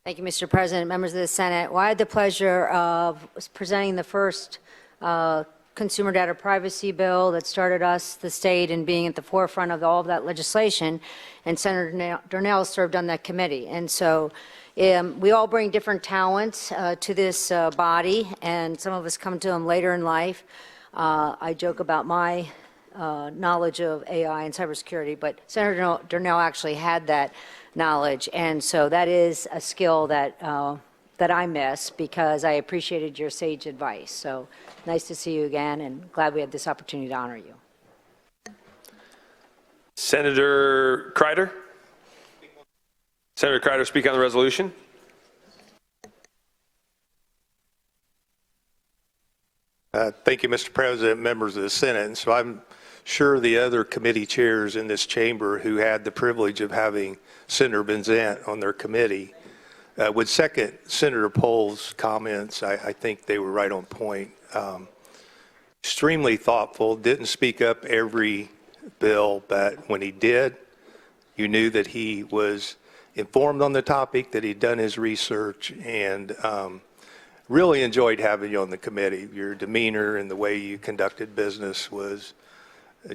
Thank you, Mr. President, members of the Senate. Well, I had the pleasure of presenting the first consumer data privacy bill that started us, the state, in being at the forefront of all of that legislation, and Senator Darnell served on that committee. And so we all bring different talents to this body, and some of us come to them later in life. I joke about my knowledge of AI and cybersecurity, but Senator Darnell actually had that knowledge, and so that is a skill that that I miss because I appreciated your sage advice. So nice to see you again, and glad we had this opportunity to honor you. Senator Kreider. Senator Kreider, speak on the resolution. Thank you, Mr. President, members of the Senate. And so I'm sure the other committee chairs in this chamber who had the privilege of having Senator Vinzant on their committee would second Senator Pohl's comments. I think they were right on point. Extremely thoughtful, didn't speak up every bill, but when he did, you knew that he was informed on the topic, that he'd done his research, and really enjoyed having you on the committee. Your demeanor and the way you conducted business was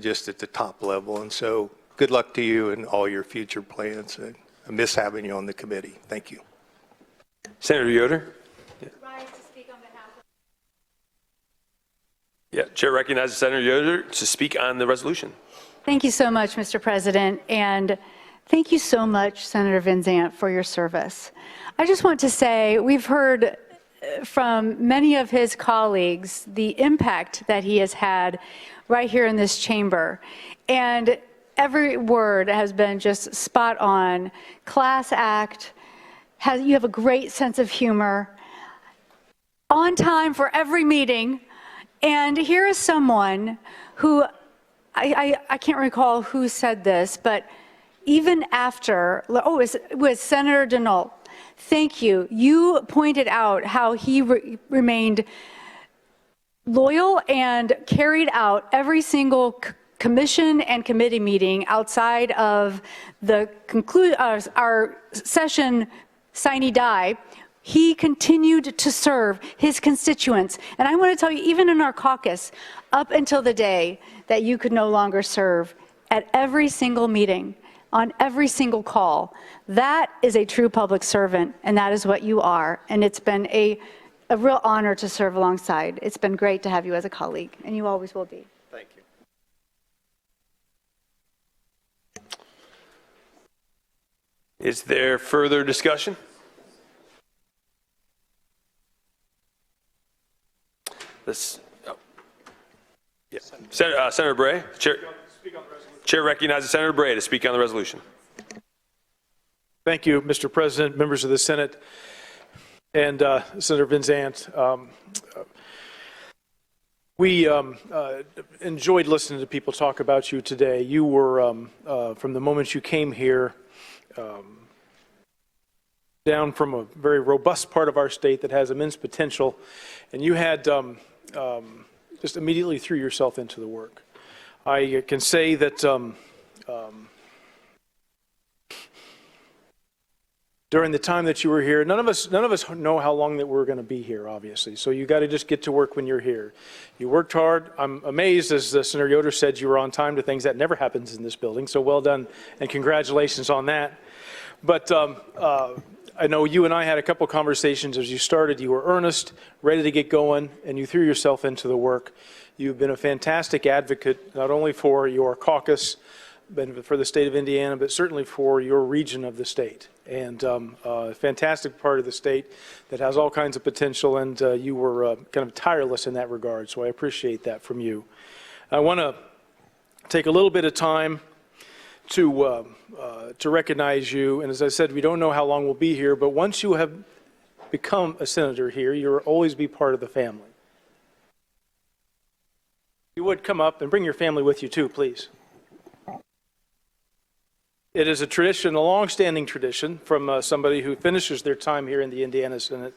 just at the top level. And so good luck to you and all your future plans. And I miss having you on the committee. Thank you. Senator Yoder. Rise to speak on behalf of. Yeah, Chair recognizes Senator Yoder to speak on the resolution. Thank you so much, Mr. President, and thank you so much, Senator Vinzant, for your service. I just want to say we've heard from many of his colleagues the impact that he has had right here in this chamber, and every word has been just spot on. Class act, you have a great sense of humor, on time for every meeting, and here is someone who, I can't recall who said this, but even after, it was Senator Darnell. Thank you. You pointed out how he remained loyal and carried out every single commission and committee meeting outside of the our session sine die. He continued to serve his constituents. And I want to tell you, even in our caucus, up until the day that you could no longer serve, at every single meeting, on every single call, that is a true public servant, and that is what you are. And it's been a real honor to serve alongside. It's been great to have you as a colleague, and you always will be. Thank you. Is there further discussion? Senator Bray. Chair recognizes Senator Bray to speak on the resolution. Thank you, Mr. President, members of the Senate, and Senator Vinzant. We enjoyed listening to people talk about you today. You were, from the moment you came here, down from a very robust part of our state that has immense potential, and you had just immediately threw yourself into the work. I can say that during the time that you were here, none of us know how long that we're going to be here, obviously. So you got to just get to work when you're here. You worked hard. I'm amazed, as Senator Yoder said, you were on time to things. That never happens in this building. So well done, and congratulations on that. But I know you and I had a couple conversations as you started. You were earnest, ready to get going, and you threw yourself into the work. You've been a fantastic advocate, not only for your caucus, but for the state of Indiana, but certainly for your region of the state. And a fantastic part of the state that has all kinds of potential, and you were kind of tireless in that regard, so I appreciate that from you. I want to take a little bit of time to recognize you, and as I said, we don't know how long we'll be here, but once you have become a senator here, you'll always be part of the family. You would come up and bring your family with you too, please. It is a tradition, a long-standing tradition from somebody who finishes their time here in the Indiana Senate,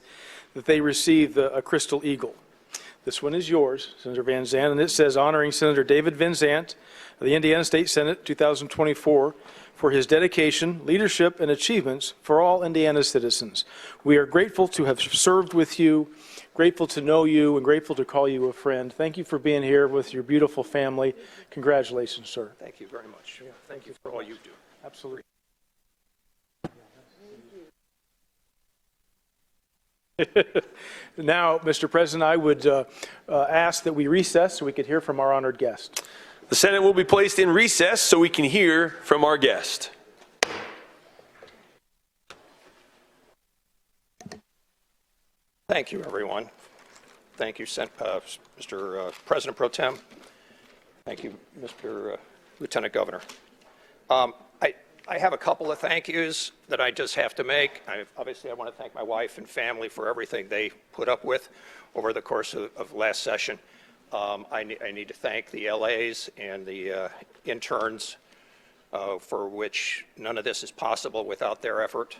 that they receive a Crystal Eagle. This one is yours, Senator Vinzant, and it says, honoring Senator David Vinzant of the Indiana State Senate, 2024, for for his dedication, leadership, and achievements for all Indiana citizens. We are grateful to have served with you, grateful to know you, and grateful to call you a friend. Thank you for being here with your beautiful family. Congratulations, sir. Thank you very much. Thank you for all you do. Absolutely. Now, Mr. President, I would ask that we recess so we could hear from our honored guest. The Senate will be placed in recess so we can hear from our guest. Thank you, everyone. Thank you, Mr. President Pro Tem. Thank you, Mr. Lieutenant Governor. I have a couple of thank yous that I just have to make. Obviously, I want to thank my wife and family for everything they put up with over the course of last session. I need to thank the LAs and the interns for which none of this is possible without their effort.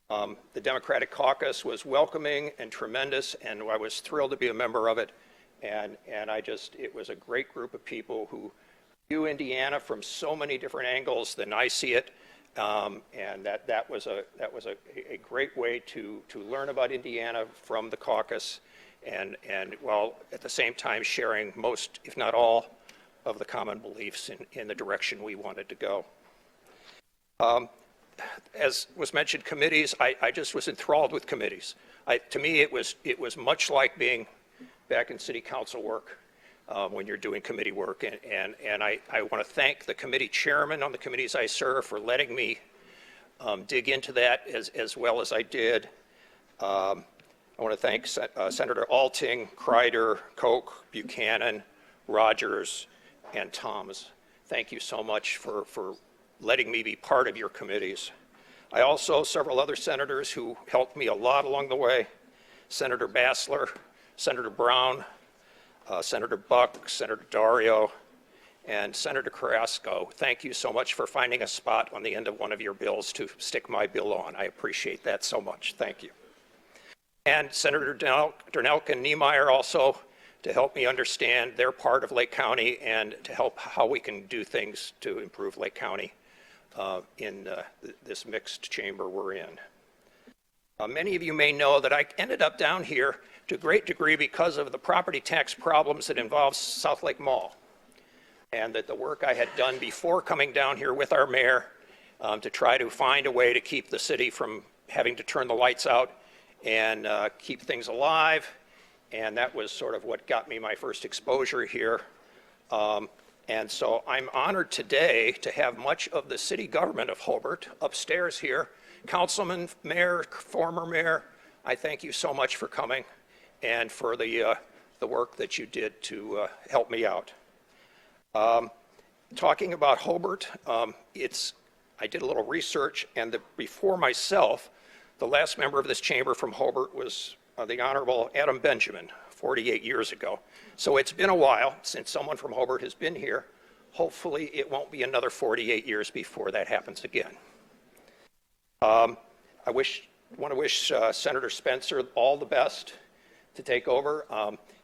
The Democratic caucus was welcoming and tremendous, and I was thrilled to be a member of it. And it was a great group of people who view Indiana from so many different angles than I see it. And that was a great way to learn about Indiana from the caucus, and while at the same time sharing most, if not all, of the common beliefs in the direction we wanted to go. As was mentioned, committees, I just was enthralled with committees. To me, it was much like being back in city council work when you're doing committee work. And I want to thank the committee chairman on the committees I serve for letting me dig into that as well as I did. I want to thank Senator Alting, Kreider, Koch, Buchanan, Rogers, and Thomas. Thank you so much for letting me be part of your committees. I also, several other senators who helped me a lot along the way, Senator Bassler, Senator Brown, Senator Buck, Senator Dario, and Senator Carrasco. Thank you so much for finding a spot on the end of one of your bills to stick my bill on. I appreciate that so much. Thank you. And Senator Dernelk and Niemeyer also to help me understand their part of Lake County and to help how we can do things to improve Lake County in this mixed chamber we're in. Many of you may know that I ended up down here to a great degree because of the property tax problems that involve South Lake Mall, and that the work I had done before coming down here with our mayor to try to find a way to keep the city from having to turn the lights out and keep things alive. And that was sort of what got me my first exposure here. And so I'm honored today to have much of the city government of Hobart upstairs here. Councilman, mayor, former mayor, I thank you so much for coming and for the work that you did to help me out. Talking about Hobart, I did a little research, and before myself, the last member of this chamber from Hobart was the Honorable Adam Benjamin, 48 years ago. So it's been a while since someone from Hobart has been here. Hopefully it won't be another 48 years before that happens again. I want to wish Senator Spencer all the best to take over.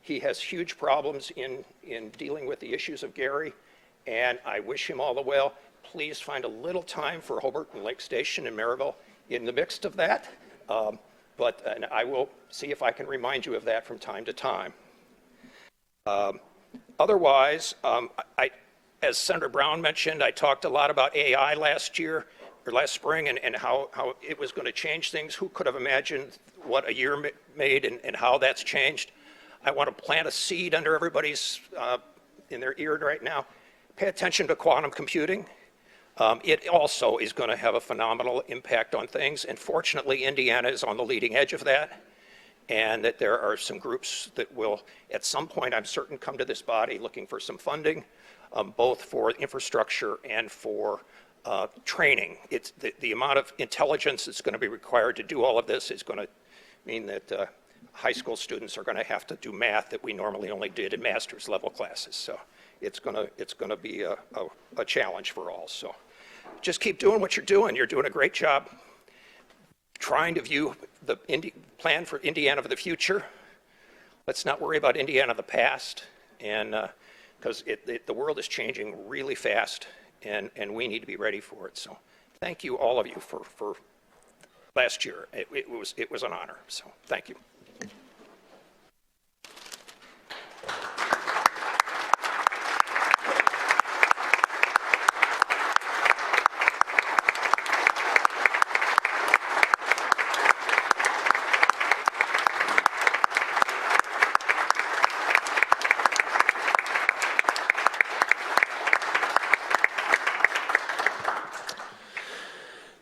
He has huge problems in dealing with the issues of Gary, and I wish him all the well. Please find a little time for Hobart and Lake Station and Maryville in the midst of that. And I will see if I can remind you of that from time to time. Otherwise, as Senator Brown mentioned, I talked a lot about AI last spring and how it was going to change things. Who could have imagined what a year made and how that's changed? I want to plant a seed under everybody's in their ear right now. Pay attention to quantum computing. It also is going to have a phenomenal impact on things, and fortunately Indiana is on the leading edge of that, and that there are some groups that will at some point, I'm certain, come to this body looking for some funding, both for infrastructure and for training. It's the amount of intelligence that's going to be required to do all of this is going to mean that high school students are going to have to do math that we normally only did in master's level classes. So it's going to be a challenge for all. So just keep doing what you're doing. You're doing a great job trying to view the plan for Indiana of the future. Let's not worry about Indiana of the past, and because the world is changing really fast, and we need to be ready for it. So thank you, all of you, for last year. It was an honor, so thank you.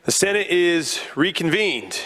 The Senate is reconvened.